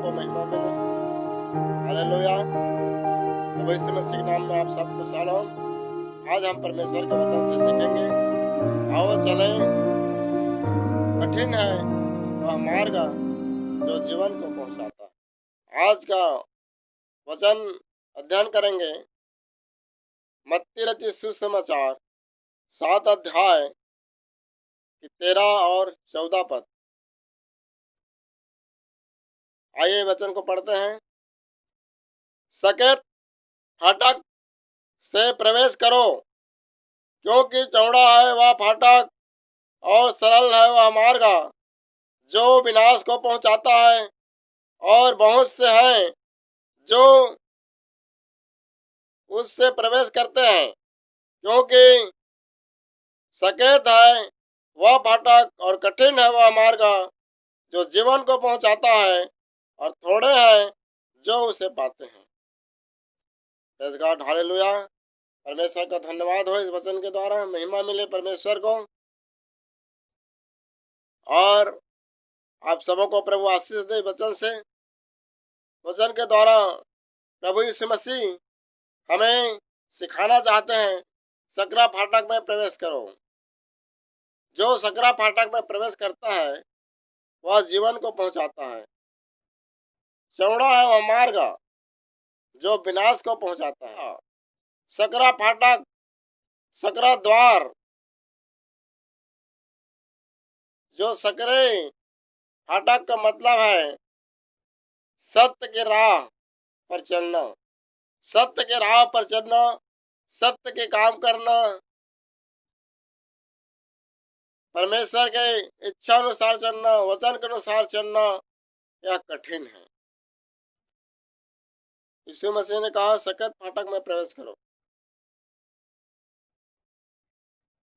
को महिमा मिले। हालेलुया। प्रभु यीशु मसीह के नाम में आप सबको सलाम। आज हम परमेश्वर के वचन से सीखेंगे। आओ चलें, कठिन है वह मार्ग जो जीवन को पहुंचाता है। आज का वचन अध्ययन करेंगे मत्ती रचित सुसमाचार 7 अध्याय की 13 और 14 पद। आइए वचन को पढ़ते हैं। सकेत फाटक से प्रवेश करो, क्योंकि चौड़ा है वह फाटक और सरल है वह मार्ग जो विनाश को पहुंचाता है, और बहुत से हैं जो उससे प्रवेश करते हैं। क्योंकि सकेत है वह फाटक और कठिन है वह मार्ग जो जीवन को पहुंचाता है, और थोड़े हैं जो उसे पाते हैं। Praise God, hallelujah. परमेश्वर का धन्यवाद हो इस वचन के द्वारा। महिमा मिले परमेश्वर को, और आप सबों को प्रभु आशीष दे। वचन से, वचन के द्वारा प्रभु यीशु मसीह हमें सिखाना चाहते हैं, सकरा फाटक में प्रवेश करो। जो सकरा फाटक में प्रवेश करता है वह जीवन को पहुंचाता है। चौड़ा है वह मार्ग जो विनाश को पहुंचाता है। सकरा फाटक, सकरा द्वार, जो सकरे फाटक का मतलब है सत्य के राह पर चलना, सत्य के राह पर चलना, सत्य के काम करना, परमेश्वर के इच्छा अनुसार चलना, वचन के अनुसार चलना, यह कठिन है। यीशु मसीह ने कहा सकेत फाटक में प्रवेश करो,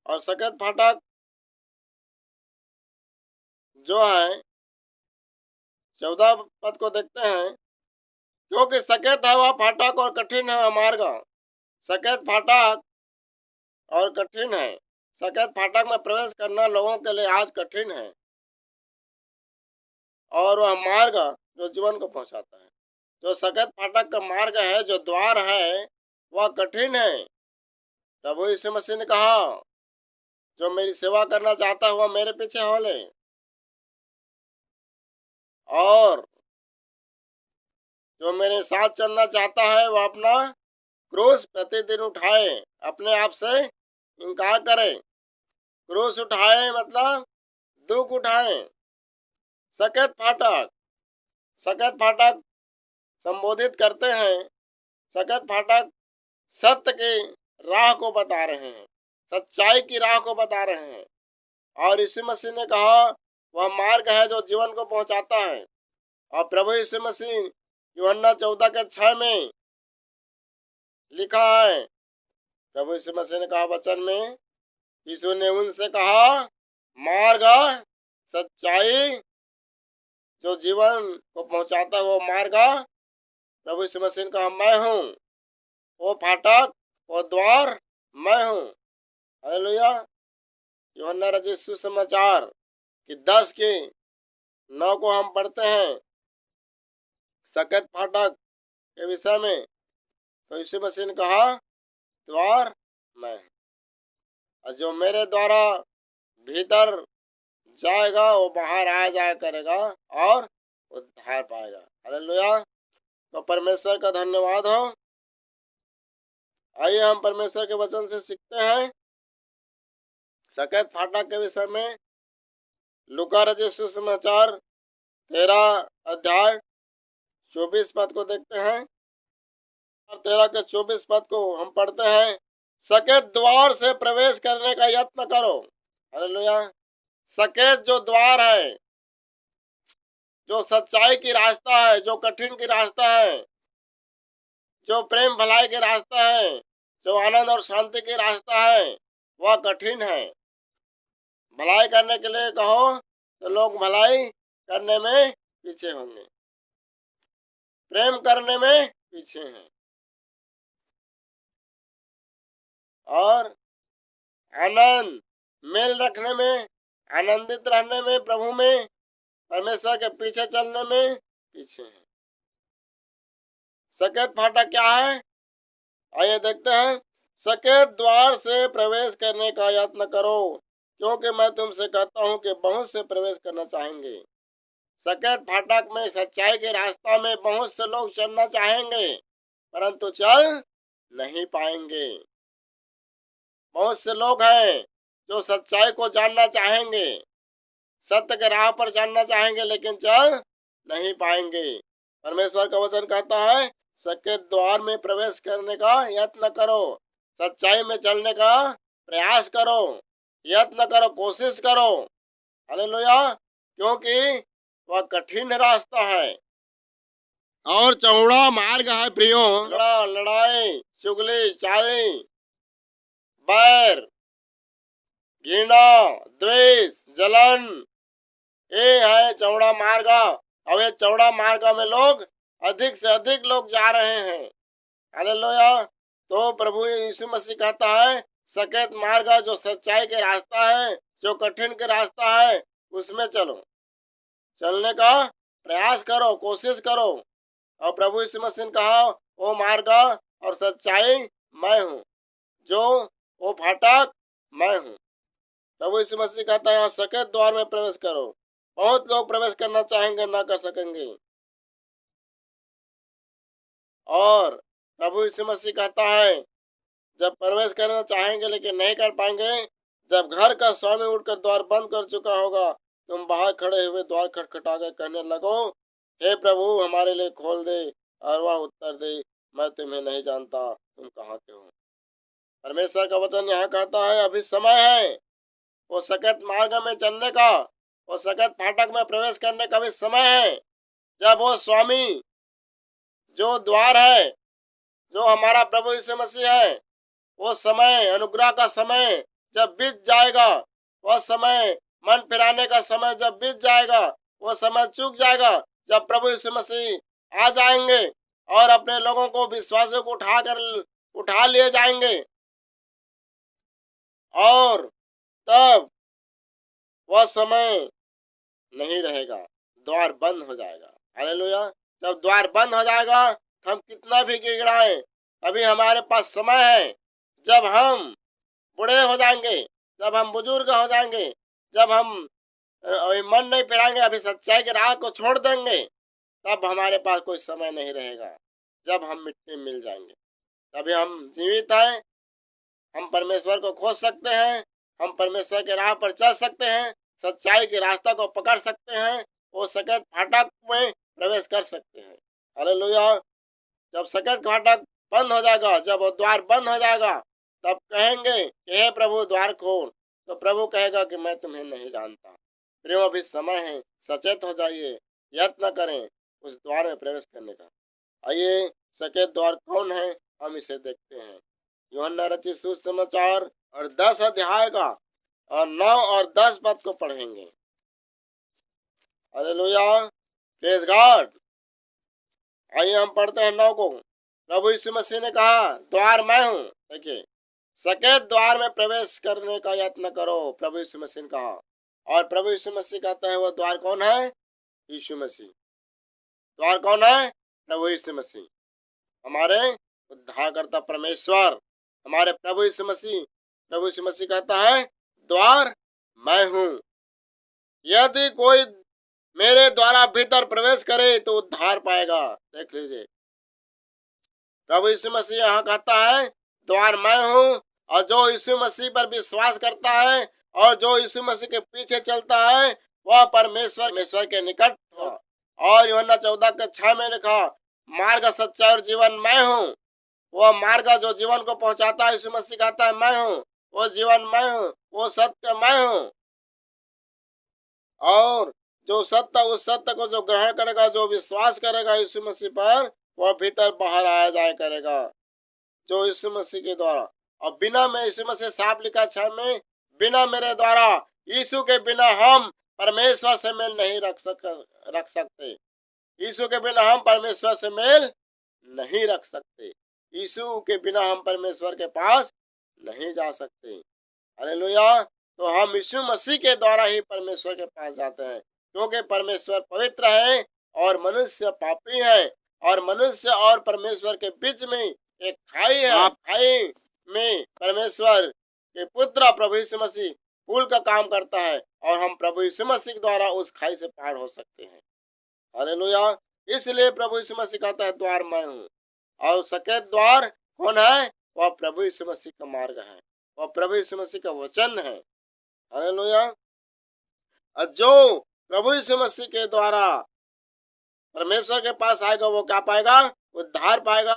और सकेत फाटक जो है 14 पद को देखते हैं। क्योंकि सकेत है वह फाटक और कठिन है वह मार्ग। सकेत फाटक और कठिन है। सकेत फाटक में प्रवेश करना लोगों के लिए आज कठिन है, और वह मार्ग जो जीवन को पहुंचाता है। जो सकेत फाटक का मार्ग है, जो द्वार है, वह कठिन है। प्रभु यीशु मसीह ने कहा जो मेरी सेवा करना चाहता है वह मेरे पीछे हो ले, और जो मेरे साथ चलना चाहता है वह अपना क्रूस प्रतिदिन उठाए, अपने आप से इनकार करे। क्रूस उठाए मतलब दुख उठाए। सकेत फाटक, सकेत फाटक संबोधित करते हैं। सकेत फाटक सत्य की राह को बता रहे हैं, सच्चाई की राह को बता रहे हैं। और यीशु मसीह ने कहा वह मार्ग है जो जीवन को पहुंचाता है। और प्रभु यीशु मसीह यूहन्ना 14:6 में लिखा है, प्रभु यीशु मसीह ने कहा वचन में, यीशु ने उनसे कहा मार्ग, सच्चाई जो जीवन को पहुंचाता है वो मार्ग, प्रभु यीशु मसीह ने कहा मैं हूँ, वो फाटक, वो द्वार मैं हूँ। हालेलुया। यूहन्ना रचित सुसमाचार की 10:9 को हम पढ़ते हैं सकेत फाटक के विषय में। तो यीशु मसीह ने कहा द्वार मैं, और जो मेरे द्वारा भीतर जाएगा वो बाहर आ जाया करेगा और उद्धार पाएगा। हालेलुया। तो परमेश्वर का धन्यवाद हो। आइए हम परमेश्वर के वचन से सीखते हैं सकेत फाटक के विषय में। लूका रचित सुसमाचार 13 अध्याय 24 पद को देखते हैं, और 13 के 24 पद को हम पढ़ते हैं। सकेत द्वार से प्रवेश करने का यत्न करो। हालेलुया। सकेत जो द्वार है, जो सच्चाई की रास्ता है, जो कठिन की रास्ता है, जो प्रेम भलाई के रास्ता है, जो आनंद और शांति की रास्ता है, वह कठिन है। भलाई करने के लिए कहो तो लोग भलाई करने में पीछे होंगे, प्रेम करने में पीछे हैं, और आनंद मेल रखने में, आनंदित रहने में, प्रभु में, परमेश्वर के पीछे चलने में पीछे हैं। सकेत फाटक क्या है? आइए देखते हैं। सकेत द्वार से प्रवेश करने का यत्न करो, क्योंकि मैं तुमसे कहता हूँ कि बहुत से प्रवेश करना चाहेंगे। सकेत फाटक में सच्चाई के रास्ता में बहुत से लोग चलना चाहेंगे, परंतु चल नहीं पाएंगे। बहुत से लोग हैं जो सच्चाई को जानना चाहेंगे, सत्य के राह पर जानना चाहेंगे, लेकिन चल नहीं पाएंगे। परमेश्वर का वचन कहता है सकेत द्वार में प्रवेश करने का यत्न करो, सच्चाई में चलने का प्रयास करो, यत्न करो, कोशिश करो। हालेलुया। क्योंकि वह कठिन रास्ता है और चौड़ा मार्ग है प्रियो। लड़ाई, चुगली, चाली, बैर, घृणा, द्वेष, जलन, ये है चौड़ा मार्ग। अब ये चौड़ा मार्ग में लोग अधिक से अधिक लोग जा रहे हैं। हालेलुया। तो प्रभु यीशु मसीह कहता है सकेत मार्ग जो सच्चाई के रास्ता है, जो कठिन के रास्ता है, उसमें चलो, चलने का प्रयास करो, कोशिश करो। और प्रभु यीशु मसीह ने कहा वो मार्ग और सच्चाई मैं हूँ, जो वो फाटक मैं हूँ। प्रभु यीशु मसीह कहता है यहाँ सकेत द्वार में प्रवेश करो। बहुत लोग प्रवेश करना चाहेंगे, ना कर सकेंगे। और प्रभु यीशु मसीह कहता है जब प्रवेश करना चाहेंगे लेकिन नहीं कर पाएंगे, जब घर का स्वामी उठकर द्वार बंद कर चुका होगा, तुम बाहर खड़े हुए द्वार खटखटा कर कहने लगो हे प्रभु हमारे लिए खोल दे, और वह उत्तर दे मैं तुम्हें नहीं जानता, तुम कहाँ के हो। परमेश्वर का वचन यहाँ कहता है अभी समय है वो सकेत मार्ग में चलने का, वो सकेत फाटक में प्रवेश करने का भी समय है। जब वो स्वामी जो द्वार है, जो हमारा प्रभु यीशु मसीह है, वो समय, अनुग्रह का समय जब बीत जाएगा, वह समय मन फिराने का समय जब बीत जाएगा, वो समय चूक जाएगा, जब प्रभु यीशु मसीह आ जाएंगे और अपने लोगों को, विश्वासियों को उठा लिए जाएंगे, और तब वह समय नहीं रहेगा, द्वार बंद हो जाएगा। हालेलुया। जब द्वार बंद हो जाएगा हम कितना भी गिड़गिड़ाएं, अभी हमारे पास समय है। जब हम बूढ़े हो जाएंगे, जब हम बुजुर्ग हो जाएंगे, जब हम मन नहीं फिराएंगे, अभी सच्चाई के राह को छोड़ देंगे, तब हमारे पास कोई समय नहीं रहेगा। जब हम मिट्टी मिल जाएंगे, तभी हम जीवित हैं, हम परमेश्वर को खोज सकते हैं, हम परमेश्वर के राह पर चल सकते हैं, सच्चाई के रास्ता को पकड़ सकते हैं, वो सकेत फाटक में प्रवेश कर सकते हैं। हालेलुया। जब सकेत फाटक बंद हो जाएगा, जब वो द्वार बंद हो जाएगा, तब कहेंगे कि हे प्रभु द्वार खोल, तो प्रभु कहेगा कि मैं तुम्हें नहीं जानता। प्रेम अभी समय है, सचेत हो जाइए, यत्न करें उस द्वार में प्रवेश करने का। आइए सकेत द्वार कौन है हम इसे देखते हैं। यूहन्ना रचित सुसमाचार और 10 अध्याय का और 9 और 10 पद को पढ़ेंगे। Hallelujah, praise God. आइए हम पढ़ते हैं 9 को। प्रभु यीशु मसीह ने कहा द्वार मैं हूँ। देखिए सकेत द्वार में प्रवेश करने का यत्न करो, प्रभु यीशु मसीह ने कहा। और प्रभु यीशु मसीह कहता है वो द्वार कौन है? यीशु मसीह। द्वार कौन है? प्रभु यीशु मसीह, हमारे उद्धारकर्ता परमेश्वर, हमारे प्रभु यीशु मसीह। प्रभु यीशु मसीह कहता है द्वार मैं हूँ, यदि कोई मेरे द्वारा भीतर प्रवेश करे तो उद्धार पाएगा। देख लीजिए प्रभु यीशु मसीह यहाँ कहता है द्वार मैं हूँ, और जो यीशु मसीह पर विश्वास करता है और जो यीशु मसीह के पीछे चलता है वह परमेश्वर के निकट हो। और यूहन्ना 14:6 में लिखा मार्ग, सच्चाई और जीवन मैं हूँ। वह मार्ग जो जीवन को पहुंचाता है, यीशु मसीह कहता है मैं हूँ। वो जीवन मैं हूँ, वो सत्य मैं हूँ। और जो सत्य, उस सत्य को जो ग्रहण करेगा, जो विश्वास करेगा यीशु मसीह पर, वह भीतर बाहर आया जाया करेगा, जो यीशु मसीह के द्वारा। और बिना में यीशु मसीह साफ लिखा 6 में, बिना मेरे द्वारा, यीशु के बिना हम परमेश्वर से मेल नहीं रख सकते। यीशु के बिना हम परमेश्वर से मेल नहीं रख सकते। यीशु के बिना हम परमेश्वर के पास नहीं जा सकते। हालेलुया। तो हम यीशु मसीह के द्वारा ही परमेश्वर के पास जाते हैं, क्योंकि परमेश्वर पवित्र है और मनुष्य पापी है, और मनुष्य और परमेश्वर के बीच में एक खाई है। खाई में परमेश्वर के पुत्र प्रभु यीशु मसीह पुल का काम करता है, और हम प्रभु यीशु मसीह के द्वारा उस खाई से पार हो सकते हैं। हालेलुया। इसलिए प्रभु यीशु मसीह कहता है, द्वार मैं हूँ, और सकेत द्वार कौन है? वह प्रभु यीशु मसीह का मार्ग है, वह प्रभु यीशु मसीह का वचन है। हालेलुया। जो प्रभु यीशु मसीह के द्वारा परमेश्वर के पास आएगा, वो क्या पाएगा? उद्धार पाएगा।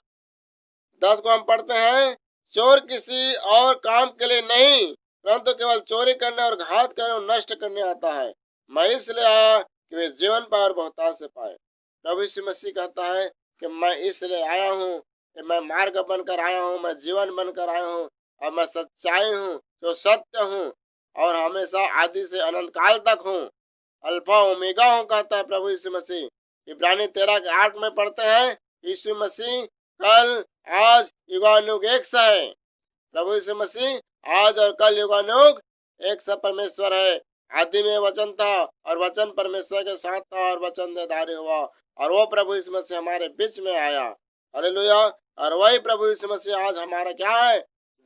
10 को हम पढ़ते हैं, चोर किसी और काम के लिए नहीं, परंतु केवल चोरी करने और घात करने और नष्ट करने आता है। मैं इसलिए आया कि वे जीवन पाए और बहुतायत से पाए। प्रभु यीशु मसीह कहता है कि मैं इसलिए आया हूँ, कि मैं मार्ग बनकर आया हूँ, मैं जीवन बनकर आया हूँ, और मैं सच्चाई हूँ, जो सत्य हूँ, और हमेशा आदि से अनंत काल तक हूँ, अल्फा ओमेगा हूँ, कहता है प्रभु यीशु मसीह। इब्रानी 13:8 में पढ़ते हैं, यीशु मसीह कल आज युगानुग एक सा है। प्रभु यीशु मसीह आज और कल युगानुग एक सा परमेश्वर है। आदि में वचन था, और वचन परमेश्वर के साथ था, और वचन देहधारी हुआ, और वो प्रभु यीशु मसीह हमारे बीच में आया। हालेलुया। और वही प्रभु यीशु मसीह आज हमारा क्या है?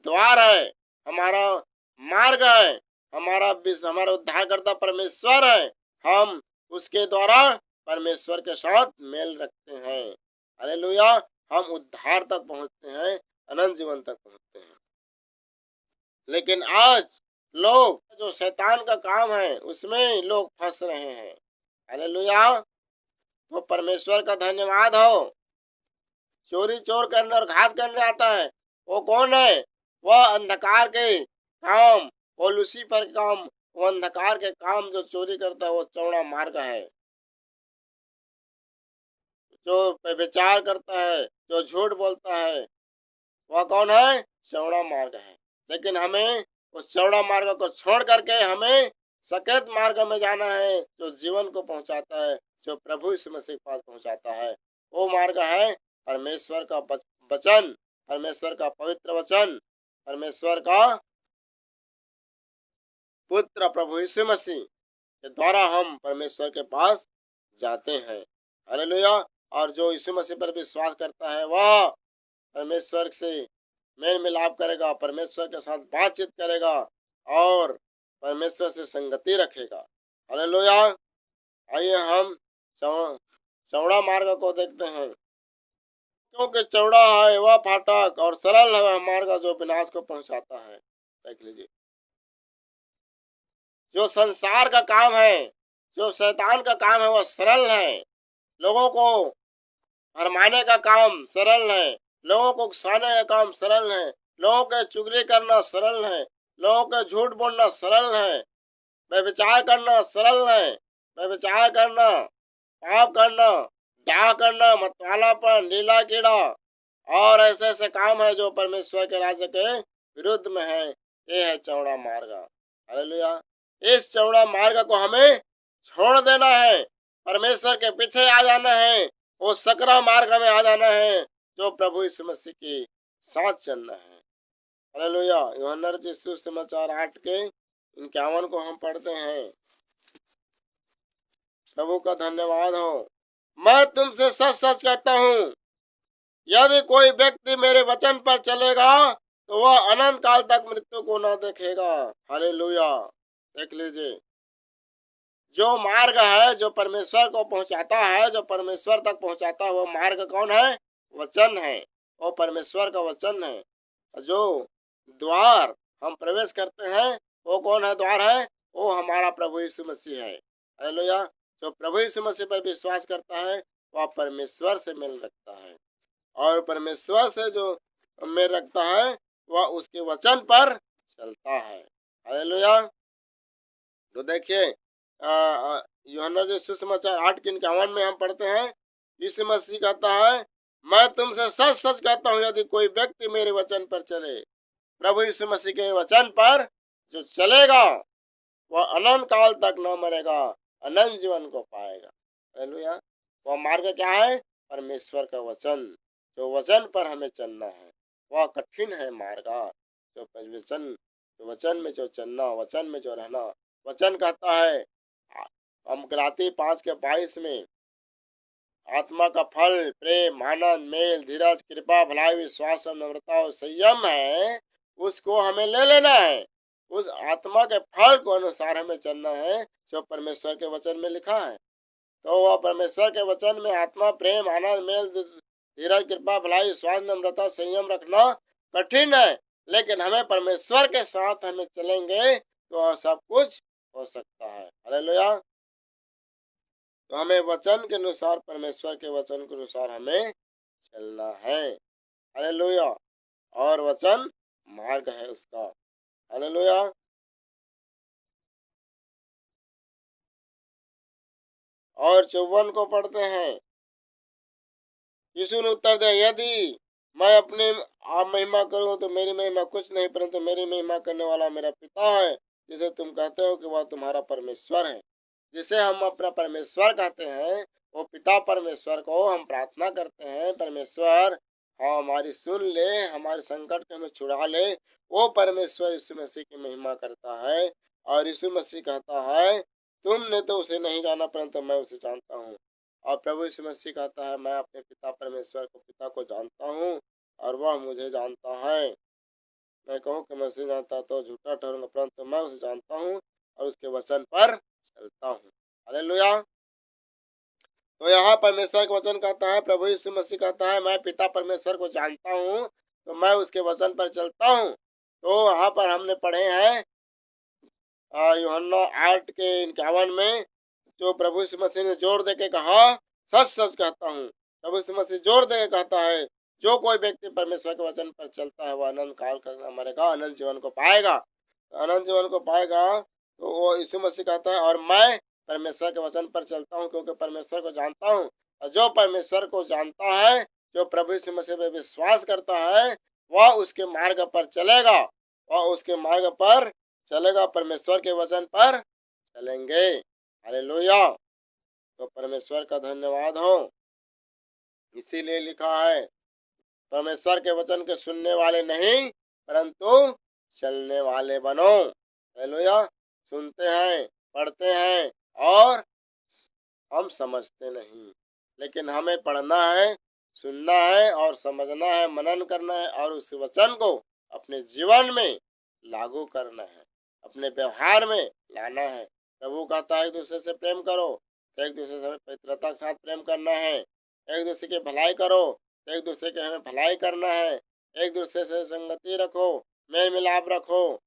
द्वार है, हमारा मार्ग है, हमारा उद्धारकर्ता परमेश्वर है। हम उसके द्वारा परमेश्वर के साथ मेल रखते हैं। हालेलुया। हम उद्धार तक पहुंचते हैं, अनंत जीवन तक पहुंचते हैं। लेकिन आज लोग, जो शैतान का काम है, उसमें लोग फंस रहे हैं। हालेलुया। वो परमेश्वर का धन्यवाद हो। चोरी चोर करने और घात करने आता है, वो कौन है? वह अंधकार के काम, वो लूसीफर के काम, वो अंधकार के काम जो चोरी करता है, वो चौड़ा मार्ग है। जो व्यभिचार करता है, जो झूठ बोलता है, वह कौन है? चौड़ा मार्ग है। लेकिन हमें उस चौड़ा मार्ग को छोड़ करके हमें सकेत मार्ग में जाना है, जो जीवन को पहुंचाता है, जो प्रभु यीशु मसीह के पास पहुंचाता है। वो मार्ग है परमेश्वर का वचन, परमेश्वर का पवित्र वचन, परमेश्वर का पुत्र प्रभु यीशु मसीह के द्वारा हम परमेश्वर के पास जाते हैं। हालेलुया। और जो यीशु मसीह पर विश्वास करता है, वह परमेश्वर से मेल मिलाप करेगा, परमेश्वर के साथ बातचीत करेगा, और परमेश्वर से संगति रखेगा। हालेलुया। आइए हम चौड़ा मार्ग को देखते हैं। क्योंकि चौड़ा है वह फाटक, और सरल है वह मार्ग जो विनाश को पहुंचाता है। देख लीजिए, जो संसार का काम है, जो शैतान का काम है, वह सरल है। लोगों को भरमाने का काम सरल है, लोगों को उकसाने का काम सरल है, लोगों के चुगली करना सरल है, लोगों के झूठ बोलना सरल है, व्यभिचार करना सरल है, व्यभिचार करना, पाप करना, डाह करना, मतवालापन, लीला कीड़ा, और ऐसे ऐसे काम है जो परमेश्वर के राज्य के विरुद्ध में है। ये है चौड़ा मार्ग। हालेलुया। इस चौड़ा मार्ग को हमें छोड़ देना है, परमेश्वर के पीछे आ जाना है, वो सकरा मार्ग में आ जाना है, जो प्रभु यीशु मसीह के साथ चलना है। हालेलुया। यूहन्ना रचित सुसमाचार 8 के 51 को हम पढ़ते हैं। प्रभु का धन्यवाद हो। मैं तुमसे सच सच कहता हूँ, यदि कोई व्यक्ति मेरे वचन पर चलेगा, तो वह अनंत काल तक मृत्यु को न देखेगा। हालेलुया। देख लीजिए, जो मार्ग है, जो परमेश्वर को पहुंचाता है, जो परमेश्वर तक पहुंचाता है, वो मार्ग कौन है? वचन है, वो परमेश्वर का वचन है। जो द्वार हम प्रवेश करते हैं, वो कौन है? द्वार है, वो हमारा प्रभु यीशु मसीह है। हालेलुया। जो प्रभु यीशु मसीह पर विश्वास करता है, वह परमेश्वर से मेल रखता है, और परमेश्वर से जो मेल रखता है, वह उसके वचन पर चलता है। हालेलुया। तो देखिए, यूहन्ना के सुसमाचार 8 के 51 में हम पढ़ते हैं, यीशु मसीह कहता है, मैं तुमसे सच सच कहता हूँ, यदि कोई व्यक्ति मेरे वचन पर चले, प्रभु यीशु मसीह के वचन पर जो चलेगा, वह अनंत काल तक न मरेगा, अनंत जीवन को पाएगा। हालेलुया। वह मार्ग क्या है? परमेश्वर का वचन, जो वचन पर हमें चलना है। वह कठिन है मार्ग, जो वचन में जो चलना, वचन में जो रहना। वचन कहता है, हम गलाती 5 के 22 में, आत्मा का फल प्रेम, आनंद, मेल, धीरज, कृपा, भलाई, विश्वास, नम्रता और संयम है, उसको हमें ले लेना है। उस आत्मा के फल को अनुसार हमें चलना है जो परमेश्वर के वचन में लिखा है। तो वह परमेश्वर के वचन में आत्मा, प्रेम, आनंद, मेल, धीरज, कृपा, भलाई, विश्वास, नम्रता, संयम रखना कठिन है, लेकिन हमें परमेश्वर के साथ हमें चलेंगे तो सब कुछ हो सकता है। हालेलुया। तो हमें वचन के अनुसार, परमेश्वर के वचन के अनुसार हमें चलना है। हालेलुया। और वचन मार्ग है उसका। हालेलुया। और 54 को पढ़ते हैं। यीशु ने उत्तर दिया, यदि मैं अपनी आप महिमा करूं तो मेरी महिमा कुछ नहीं, परंतु मेरी महिमा करने वाला मेरा पिता है, जिसे तुम कहते हो कि वह तुम्हारा परमेश्वर है। जिसे हम अपना परमेश्वर कहते हैं, वो पिता परमेश्वर को हम प्रार्थना करते हैं, परमेश्वर हाँ हमारी सुन ले, हमारे संकट को हमें छुड़ा ले। वो परमेश्वर यीशु मसीह की महिमा करता है। और यीशु मसीह कहता है, तुमने तो उसे नहीं जाना, परंतु मैं उसे जानता हूँ। और प्रभु यीशु मसीह कहता है, मैं अपने पिता परमेश्वर को, पिता को जानता हूँ और वह मुझे जानता है। मैं कहूँ कि मैं उसे जानता तो झूठा ठहरूंगा, परंतु मैं उसे जानता हूँ और उसके वचन पर चलता हूँ। हालेलुया। तो यहाँ परमेश्वर का वचन कहता है, प्रभु यीशु मसीह कहता है, मैं पिता परमेश्वर को जानता हूँ तो मैं उसके वचन पर चलता हूँ। तो यहाँ पर हमने पढ़े हैं यूहन्ना 8 के 51 में, जो प्रभु यीशु मसीह ने जोर देके कहा, सच सच कहता हूँ। प्रभु यीशु मसीह जोर देके कहता है, जो कोई व्यक्ति परमेश्वर के वचन पर चलता है वह अनंत काल का मरेगा, अनंत जीवन को पाएगा। अनंत जीवन को पाएगा। तो वो यीशु मसीह कहता है, और मैं परमेश्वर के वचन पर चलता हूँ क्योंकि परमेश्वर को जानता हूँ। और जो परमेश्वर को जानता है, जो प्रभु यीशु मसीह पर विश्वास करता है, वह उसके मार्ग पर चलेगा। वह उसके मार्ग पर चलेगा, परमेश्वर के वचन पर चलेंगे। हालेलुया। तो परमेश्वर का धन्यवाद हो। इसीलिए लिखा है, परमेश्वर के वचन के सुनने वाले नहीं परंतु चलने वाले बनो। हालेलुया। सुनते हैं, पढ़ते हैं और हम समझते नहीं, लेकिन हमें पढ़ना है, सुनना है और समझना है, मनन करना है और उस वचन को अपने जीवन में लागू करना है, अपने व्यवहार में लाना है। प्रभु कहता है, एक दूसरे से प्रेम करो, तो एक दूसरे से पवित्रता के साथ प्रेम करना है। एक दूसरे की भलाई करो, तो एक दूसरे के हमें भलाई करना है। एक दूसरे से संगति रखो, मेल मिलाप रखो,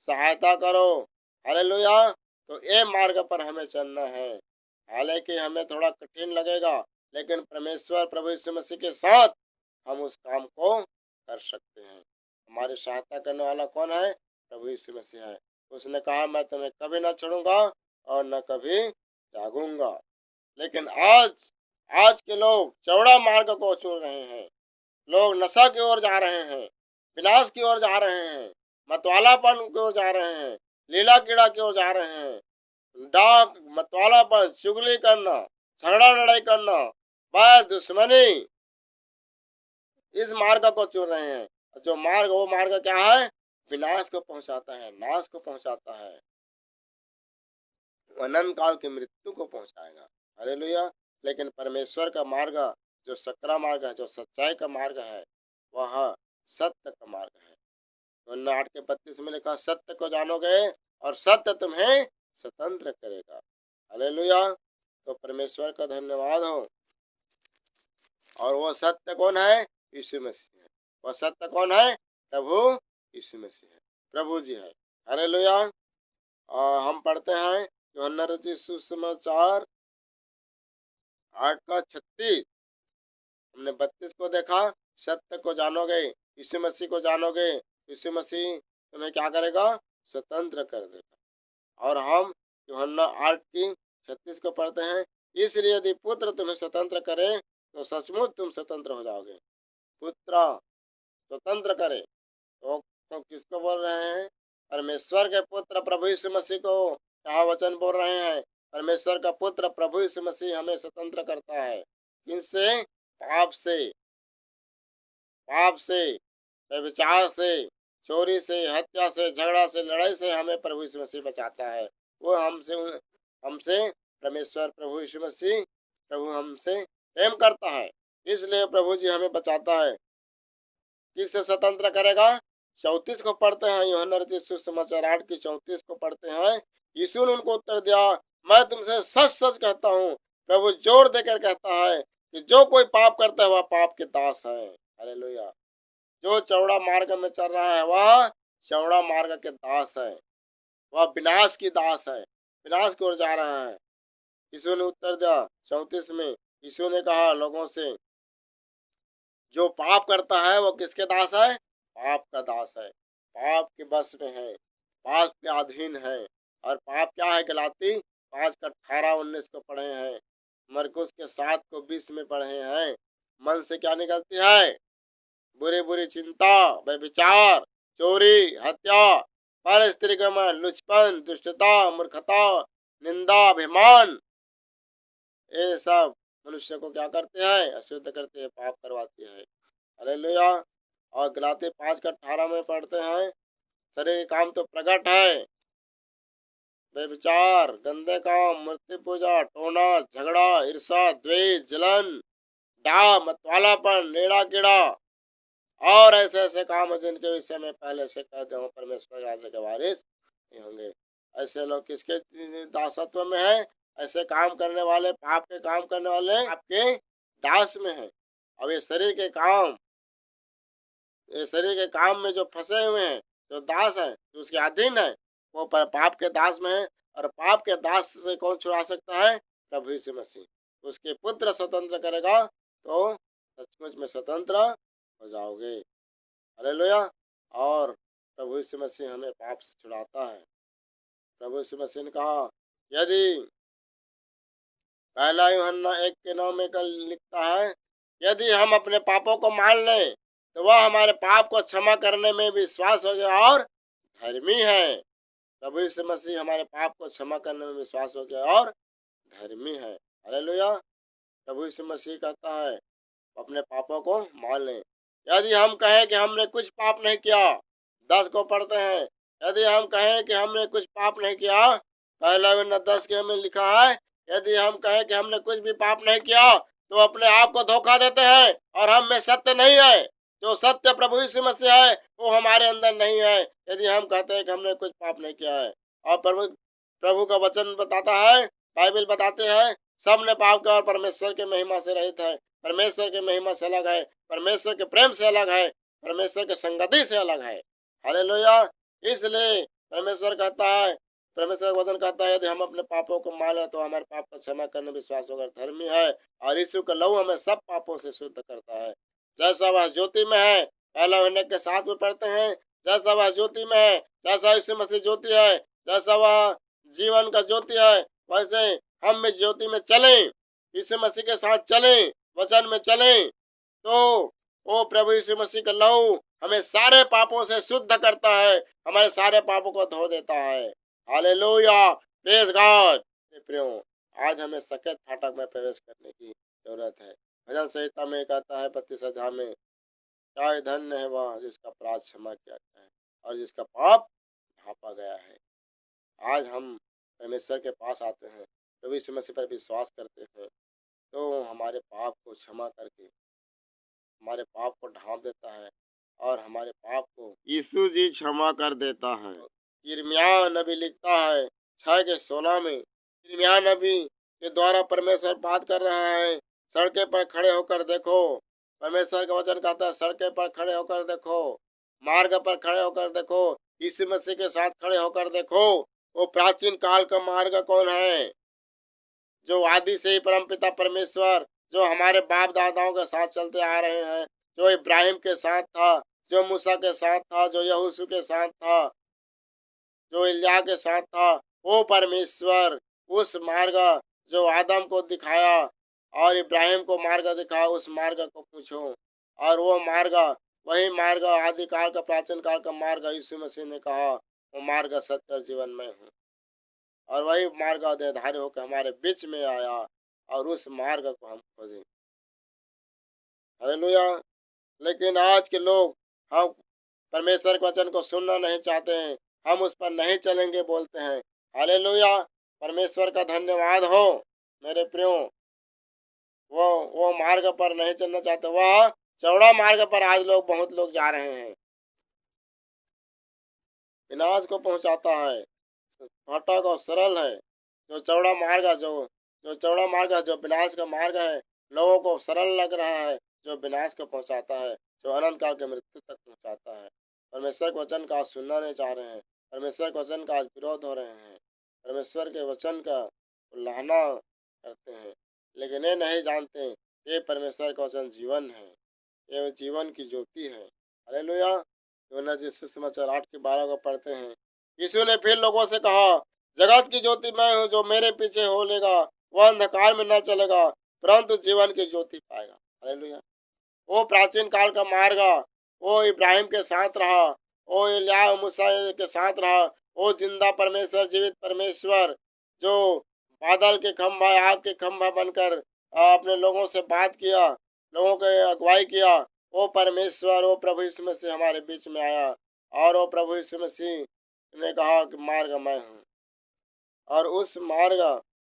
सहायता करो। हालेलुया। तो ये मार्ग पर हमें चलना है। हालांकि हमें थोड़ा कठिन लगेगा, लेकिन परमेश्वर प्रभु यीशु मसीह के साथ हम उस काम को कर सकते हैं। हमारी सहायता करने वाला कौन है? प्रभु यीशु मसीह है। उसने कहा, मैं तुम्हें कभी न छोड़ूंगा और न कभी त्यागूंगा। लेकिन आज के लोग चौड़ा मार्ग को चुन रहे हैं। लोग नशा की ओर जा रहे हैं, विनाश की ओर जा रहे हैं, मतवालापन की ओर जा रहे हैं, लीला कीड़ा की ओर जा रहे हैं। डाक, मतवालापन, चुगली करना, झगड़ा लड़ाई करना, बैर, दुश्मनी, इस मार्ग को चुन रहे हैं। जो मार्ग, वो मार्ग क्या है? विनाश को पहुंचाता है, नाश को पहुंचाता है, अनंत काल की मृत्यु को पहुंचाएगा। हालेलुया। लेकिन परमेश्वर का मार्ग, जो सकरा मार्ग है, जो सच्चाई का मार्ग है, वह सत्य का मार्ग है। तो 8 के 32 में लिखा, सत्य को जानोगे और सत्य तुम्हें स्वतंत्र करेगा। हालेलुया। तो परमेश्वर का धन्यवाद हो। और वो सत्य कौन है? यीशु मसीह है। वह सत्य कौन है? प्रभु यीशु मसीह है, प्रभु जी है। हालेलुया। और हम पढ़ते हैं यूहन्ना रचित सुसमाचार 8 का 36। हमने 32 को देखा, सत्य को जानोगे, यीशु मसीह को जानोगे, यीशु मसीह तुम्हें क्या करेगा? स्वतंत्र कर देगा। और हम यूहन्ना 8 की 36 को पढ़ते हैं, इसलिए यदि पुत्र तुम्हें स्वतंत्र करे तो सचमुच तुम स्वतंत्र हो जाओगे। पुत्र स्वतंत्र करे तो किसको बोल रहे हैं? परमेश्वर के पुत्र प्रभु यीशु मसीह को यहाँ वचन बोल रहे हैं। परमेश्वर का पुत्र प्रभु यीशु मसीह हमें स्वतंत्र करता है। किनसे? पाप से, व्यभिचार से, चोरी से, हत्या से, झगड़ा से, लड़ाई से हमें प्रभु यीशु मसीह बचाता है। वो हमसे परमेश्वर प्रभु यीशु मसीह, प्रभु हमसे प्रेम करता है, इसलिए प्रभु जी हमें बचाता है। किससे स्वतंत्र करेगा? 34 को पढ़ते हैं, यूहन्ना रचित सुसमाचार 8 की 34 को पढ़ते हैं। यीशु ने उनको उत्तर दिया, मैं तुमसे सच सच कहता हूँ, प्रभु जोर देकर कहता है कि जो कोई पाप करता है वह पाप के दास है। हालेलुया। जो चौड़ा मार्ग में चल रहा है वह चौड़ा मार्ग के दास है, वह विनाश की दास है, विनाश की ओर जा रहा है। यीशु ने उत्तर दिया 34 में, यीशु ने कहा लोगों से, जो पाप करता है वो किसके दास है? पाप का दास है, पाप के बस में है, पाप के अधीन है। और पाप क्या है? गलाती 5 का 18-19 को पढ़े हैं, मरकुस के 7 को 20 में पढ़े हैं। मन से क्या निकलती है? बुरी बुरी चिंता, व्यभिचार, चोरी, हत्या, पर स्त्री गमन, लुचपन, दुष्टता, मूर्खता, निंदा, अभिमान, ये सब मनुष्य को क्या करते हैं? अशुद्ध करते हैं, पाप करवाती है। हालेलुया। और गलाती 5 का 18 में पढ़ते हैं, शरीर के काम तो प्रकट है, व्यभिचार, गंदे काम, मूर्ति पूजा, टोना, झगड़ा, ईर्षा, द्वेष, जलन, डाह, मतवालापन, लेड़ा कीड़ा और ऐसे ऐसे काम है जिनके विषय में पहले से कहते हो परमेश्वर राज्य के वारिस नहीं होंगे। ऐसे लोग किसके दासत्व में है? ऐसे काम करने वाले, पाप के काम करने वाले आपके दास में है। अब ये शरीर के काम में जो फंसे हुए हैं, जो दास है, जो उसके अधीन है, वो पाप के दास में है। और पाप के दास से कौन छुड़ा सकता है? प्रभु यीशु मसीह। उसके पुत्र स्वतंत्र करेगा तो सचमुच में स्वतंत्र हो जाओगे। हालेलुया। और प्रभु यीशु मसीह हमें पाप से छुड़ाता है। प्रभु यीशु मसीह ने कहा, यदि पहला यूहन्ना 1 के 9 में कल लिखता है, यदि हम अपने पापों को मान लें तो वह हमारे पाप को क्षमा करने में विश्वास हो गया और धर्मी है। प्रभु यीशु मसीह हमारे पाप को क्षमा करने में विश्वास हो गया और धर्मी है। हालेलुया। प्रभु यीशु मसीह कहता है अपने पापों को मान लें। यदि हम कहें कि हमने कुछ पाप नहीं किया, 10 को पढ़ते हैं, यदि हम कहें कि हमने कुछ पाप नहीं किया, पहला यूहन्ना 10 के में लिखा है, यदि हम कहें कि हमने कुछ भी पाप नहीं किया तो अपने आप को धोखा देते हैं और हम में सत्य नहीं है। जो सत्य प्रभु यीशु मसीह है वो हमारे अंदर नहीं है, यदि हम कहते हैं कि हमने कुछ पाप नहीं किया है। और प्रभु का वचन बताता है, बाइबल बताते हैं, सब ने पाप किया और परमेश्वर के महिमा से रहित है। परमेश्वर के महिमा से अलग है, परमेश्वर के प्रेम से अलग है, परमेश्वर के संगति से अलग है। हालेलुया। इसलिए परमेश्वर कहता है, परमेश्वर का वचन कहता है, यदि हम अपने पापों को माने तो हमारे पाप का क्षमा करने विश्वास होकर धर्मी है। और यीशु का लहू हमें सब पापों से शुद्ध करता है। जैसा वह ज्योति में है, पहला यूहन्ना के 7 में पढ़ते हैं, जैसा वह ज्योति में है, जैसा यीशु मसीह ज्योति है, जैसा वह जीवन का ज्योति है, वैसे हम में ज्योति में चलें, यीशु मसीह के साथ चलें, वचन में चलें, तो वो प्रभु यीशु मसीह का लहू हमें सारे पापों से शुद्ध करता है, हमारे सारे पापों को धो देता है। हालेलुया। Praise God. प्रियो, आज हमें सकेत फाटक में प्रवेश करने की जरूरत है। भजन संहिता में कहता है 32 अध्याय में, क्या धन्य है वह जिसका अपराध क्षमा किया गया है और जिसका पाप ढांपा गया है। आज हम परमेश्वर के पास आते हैं, प्रभु यीशु मसीह पर विश्वास करते हैं, तो हमारे पाप को क्षमा करके हमारे पाप को ढांप देता है और हमारे पाप को यीशु जी क्षमा कर देता है। यिर्मयाह नबी लिखता है 6 के 16 में, यिर्मयाह नबी के द्वारा परमेश्वर बात कर रहा है, सड़के पर खड़े होकर देखो। परमेश्वर का वचन कहता है, सड़के पर खड़े होकर देखो, मार्ग पर खड़े होकर देखो, यीशु मसीह के साथ खड़े होकर देखो। वो प्राचीन काल का मार्ग कौन है? जो आदि से ही परमपिता परमेश्वर, जो हमारे बाप दादाओं के साथ चलते आ रहे हैं, जो इब्राहिम के साथ था, जो मूसा के साथ था, जो यहोशू के साथ था, जो इलिया के साथ था, वो परमेश्वर उस मार्ग जो आदम को दिखाया और इब्राहिम को मार्ग दिखाया, उस मार्ग को पूछो। और वो मार्ग, वही मार्ग, आदिकाल का, प्राचीन काल का मार्ग, यीशु मसीह ने कहा वो मार्ग सत्य और जीवन में हूँ। और वही मार्ग देहधारी होकर हमारे बीच में आया और उस मार्ग को हम खोजे। हालेलुया। लेकिन आज के लोग हम परमेश्वर के वचन को सुनना नहीं चाहते हैं, हम उस पर नहीं चलेंगे बोलते हैं। हालेलुया। परमेश्वर का धन्यवाद हो मेरे प्रियो। वो मार्ग पर नहीं चलना चाहते। वह चौड़ा मार्ग पर आज बहुत लोग जा रहे हैं, विनाश को पहुंचाता है। फाटक और सरल है जो चौड़ा मार्ग है, जो चौड़ा मार्ग है, जो विनाश का मार्ग है, लोगों को सरल लग रहा है, जो विनाश को पहुंचाता है, जो अनंत काल के मृत्यु तक पहुंचाता है। परमेश्वर के वचन का आज सुनना नहीं चाह रहे हैं, परमेश्वर के वचन का आज विरोध हो रहे हैं, परमेश्वर के वचन का उल्लंघना करते हैं, लेकिन ये नहीं जानते ये परमेश्वर का वचन जीवन है, ये जीवन की ज्योति है। हालेलुया। यूहन्ना जी सुसमाचार 8:12 को पढ़ते हैं। यीशु ने फिर लोगों से कहा, जगत की ज्योति मैं हूँ, जो मेरे पीछे हो लेगा वह अंधकार में न चलेगा परंतु जीवन की ज्योति पाएगा। हालेलुया। वो प्राचीन काल का मार्ग, वो इब्राहिम के साथ रहा, वो एलिय्याह मूसा के साथ रहा, वो जिंदा परमेश्वर, जीवित परमेश्वर जो बादल के खंभा, आग के खंभा बनकर अपने लोगों से बात किया, लोगों की अगुवाई किया, वो परमेश्वर, वो प्रभु यीशु मसीह हमारे बीच में आया और वो प्रभु यीशु मसीह ने कहा कि मार्ग मैं हूँ। और उस मार्ग,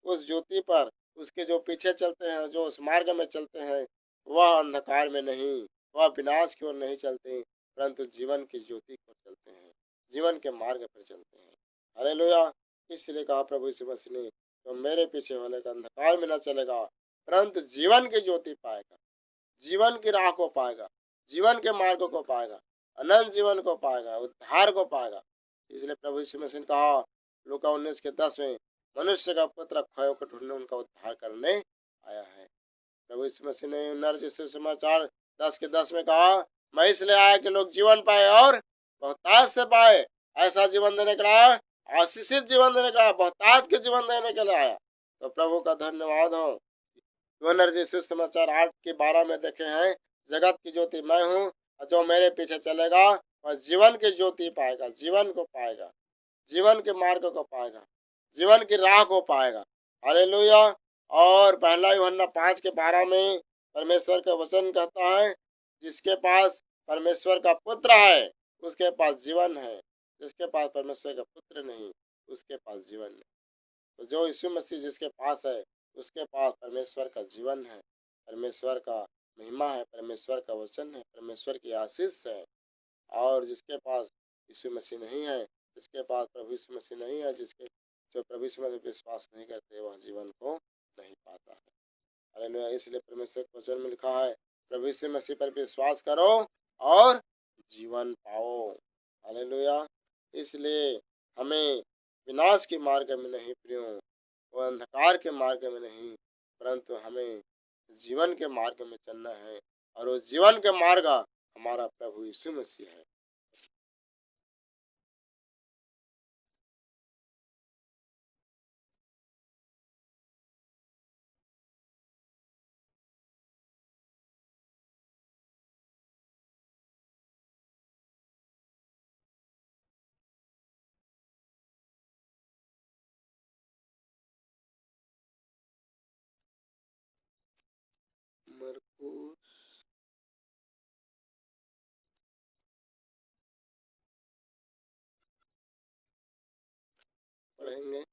उस ज्योति पर उसके जो पीछे चलते हैं, जो उस मार्ग में चलते हैं, वह अंधकार में नहीं, वह विनाश की ओर नहीं चलते परंतु जीवन की ज्योति की ओर चलते हैं, जीवन के मार्ग पर चलते हैं। हालेलुया। इसलिए कहा प्रभु यीशु मसीह ने, तो मेरे पीछे वाले का अंधकार में न चलेगा परंतु जीवन की ज्योति पाएगा, जीवन की राह को पाएगा, जीवन के मार्ग को पाएगा, अनंत जीवन को पाएगा, उद्धार को पाएगा। इसलिए प्रभु यीशु मसीह ने कहा लूका 19:10 में, मनुष्य का पुत्र खोए को ढूंढने उनका उद्धार करने आया है। प्रभु यीशु मसीह ने यूहन्ना सुसमाचार 10:10 में कहा, मैं इसलिए आया कि लोग जीवन पाए और बहुतायत से पाए। ऐसा जीवन देने के लिए आया, आशीषित जीवन देने के लिए आया, बहुतायत के जीवन देने के लिए आया। तो प्रभु का धन्यवाद हो। यूहन्ना सुसमाचार 8:12 में देखे हैं, जगत की ज्योति मैं हूँ और जो मेरे पीछे चलेगा वह जीवन की ज्योति पाएगा, जीवन को पाएगा, जीवन के मार्ग को पाएगा, जीवन की राह को पाएगा। हालेलुया। और पहला यूहन्ना 5:12 में परमेश्वर का वचन कहता है, जिसके पास परमेश्वर का पुत्र है उसके पास जीवन है, जिसके पास परमेश्वर का पुत्र नहीं उसके पास जीवन नहीं। तो जो यीशु मसीह जिसके पास है उसके पास परमेश्वर का जीवन है, परमेश्वर का महिमा है, परमेश्वर का वचन है, परमेश्वर की आशीष है। और जिसके पास यीशु मसीह नहीं है, जिसके पास प्रभु यीशु मसीह नहीं है, जो प्रभु यीशु मसीह पर विश्वास नहीं करते, वह जीवन को नहीं पाता है। हालेलुया। इसलिए परमेश्वर के वचन में लिखा है, प्रभु यीशु मसीह पर विश्वास करो और जीवन पाओ। हालेलुया। इसलिए हमें विनाश के मार्ग में नहीं प्रियो, वो अंधकार के मार्ग में नहीं, परंतु हमें जीवन के मार्ग में चलना है और वो जीवन के मार्ग हमारा प्रभु यीशु मसीह है। मरकुस पढ़ेंगे।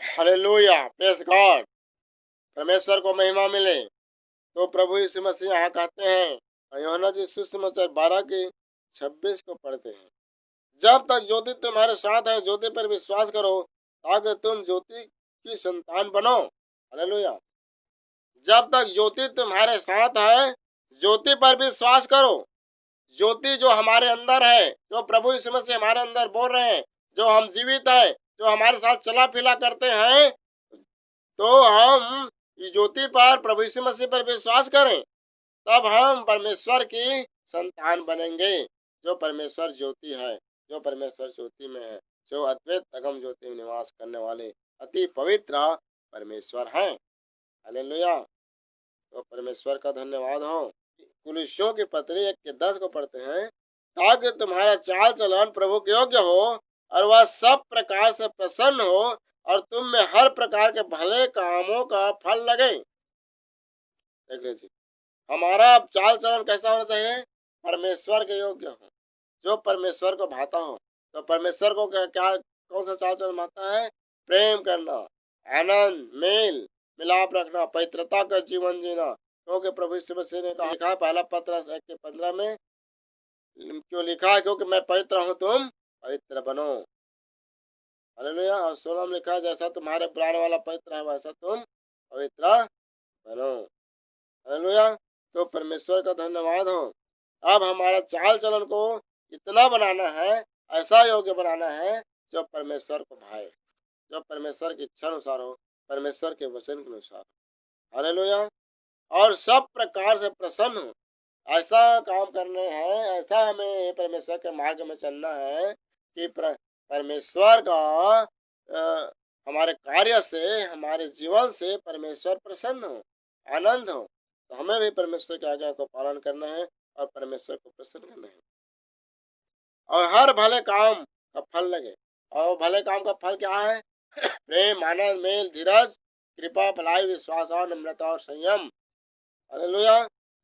Hallelujah, praise God. परमेश्वर को महिमा मिले। तो प्रभु यीशु मसीह यहाँ कहते हैं, यूहन्ना सुसमाचार 12:26 को पढ़ते हैं, जब तक ज्योति तुम्हारे साथ है ज्योति पर विश्वास करो ताकि तुम ज्योति की संतान बनो। हालेलुया। जब तक ज्योति तुम्हारे साथ है ज्योति पर विश्वास करो। ज्योति जो हमारे अंदर है, जो प्रभु यीशु मसीह हमारे अंदर बोल रहे हैं, जो हम जीवित है, जो हमारे साथ चला फिरा करते हैं, तो हम ज्योति पर, प्रभु यीशु मसीह पर विश्वास करें, तब हम परमेश्वर की संतान बनेंगे। जो परमेश्वर ज्योति है, जो परमेश्वर ज्योति में है, जो अद्वैत अगम ज्योति में निवास करने वाले अति पवित्र परमेश्वर हैं। हालेलुया। तो परमेश्वर का धन्यवाद हो। कुलुस्सियों की पत्री 1:10 को पढ़ते हैं, ताकि तुम्हारा चाल चलन प्रभु के योग्य हो, और वह सब प्रकार से प्रसन्न हो और तुम में हर प्रकार के भले कामों का फल लगे। देख लीजिए, हमारा चाल चलन कैसा होना चाहिए? परमेश्वर के योग्य हो, जो परमेश्वर को भाता हो। तो परमेश्वर को क्या कौन सा चाल चलन भाता है? प्रेम करना, आनंद, मेल मिलाप रखना, पवित्रता का जीवन जीना। क्योंकि प्रभु यीशु मसीह ने कहा, लिखा है पहला पत्र 1:15 में, क्यों लिखा है? क्योंकि मैं पवित्र हूँ, तुम पवित्र बनो। हालेलुया। और 16 में लिखा है, जैसा तुम्हारे बुलाने वाला पवित्र है वैसा तुम पवित्र बनो। हालेलुया। तो परमेश्वर का धन्यवाद हो। अब हमारा चाल चलन को इतना बनाना है, ऐसा योग्य बनाना है जो परमेश्वर को भाए, जो परमेश्वर की इच्छा अनुसार हो, परमेश्वर के वचन के अनुसार हो। हालेलुया। और सब प्रकार से प्रसन्न हो, ऐसा काम करने हैं, ऐसा हमें परमेश्वर के मार्ग में चलना है कि परमेश्वर का हमारे कार्य से, हमारे जीवन से परमेश्वर प्रसन्न हो, आनंद हो। तो हमें भी परमेश्वर की आज्ञा को पालन करना है और परमेश्वर को प्रसन्न करना है, और हर भले काम का फल लगे। और भले काम का फल क्या है? प्रेम, आनंद, मेल, धीरज, कृपा, भलाई, विश्वास और नम्रता और संयम। हालेलुया।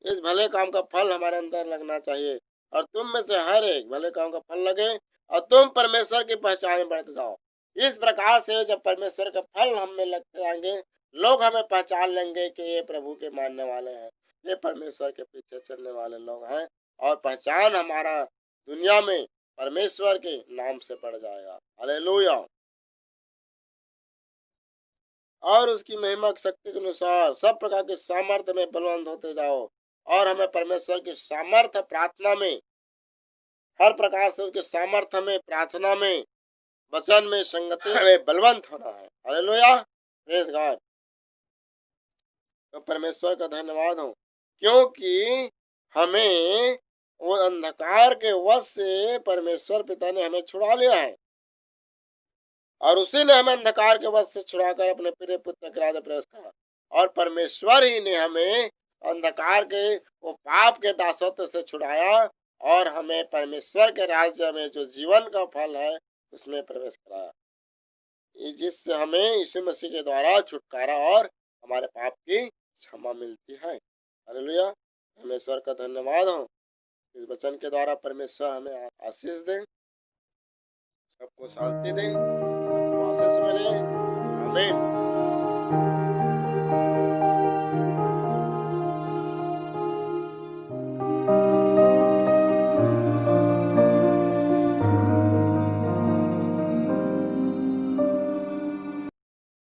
इस भले काम का फल हमारे अंदर लगना चाहिए, और तुम में से हर एक भले काम का फल लगे और तुम परमेश्वर की पहचान में बढ़ते जाओ। इस प्रकार से जब परमेश्वर का फल हम में लगते जाएंगे, लोग हमें पहचान लेंगे कि ये प्रभु के मानने वाले हैं, ये परमेश्वर के पीछे चलने वाले लोग हैं, और पहचान हमारा दुनिया में परमेश्वर के नाम से बढ़ जाएगा। हालेलुया। और उसकी महिमा की शक्ति के अनुसार सब प्रकार के सामर्थ्य में बलवंत होते जाओ, और हमें परमेश्वर की सामर्थ्य प्रार्थना में, हर प्रकार से उसके सामर्थ्य में, प्रार्थना में, वचन में, संगति में बलवंत होना है। हालेलुया। Praise God. तो परमेश्वर का धन्यवाद हो, क्योंकि हमें वो अंधकार के वश से परमेश्वर पिता ने हमें छुड़ा लिया है, और उसी ने हमें अंधकार के वश से छुड़ाकर अपने प्रिय पुत्र के राज्य प्रवेश करा। और परमेश्वर ही ने हमें अंधकार के वो पाप के दासत्व से छुड़ाया, और हमें परमेश्वर के राज्य में जो जीवन का फल है उसमें प्रवेश कराया, जिससे हमें यीशु मसीह के द्वारा छुटकारा और हमारे पाप की क्षमा मिलती है। हालेलुया। परमेश्वर का धन्यवाद हो। इस वचन के द्वारा परमेश्वर हमें आशीष दे, सबको शांति दे, सबको आशीष मिले। आमीन।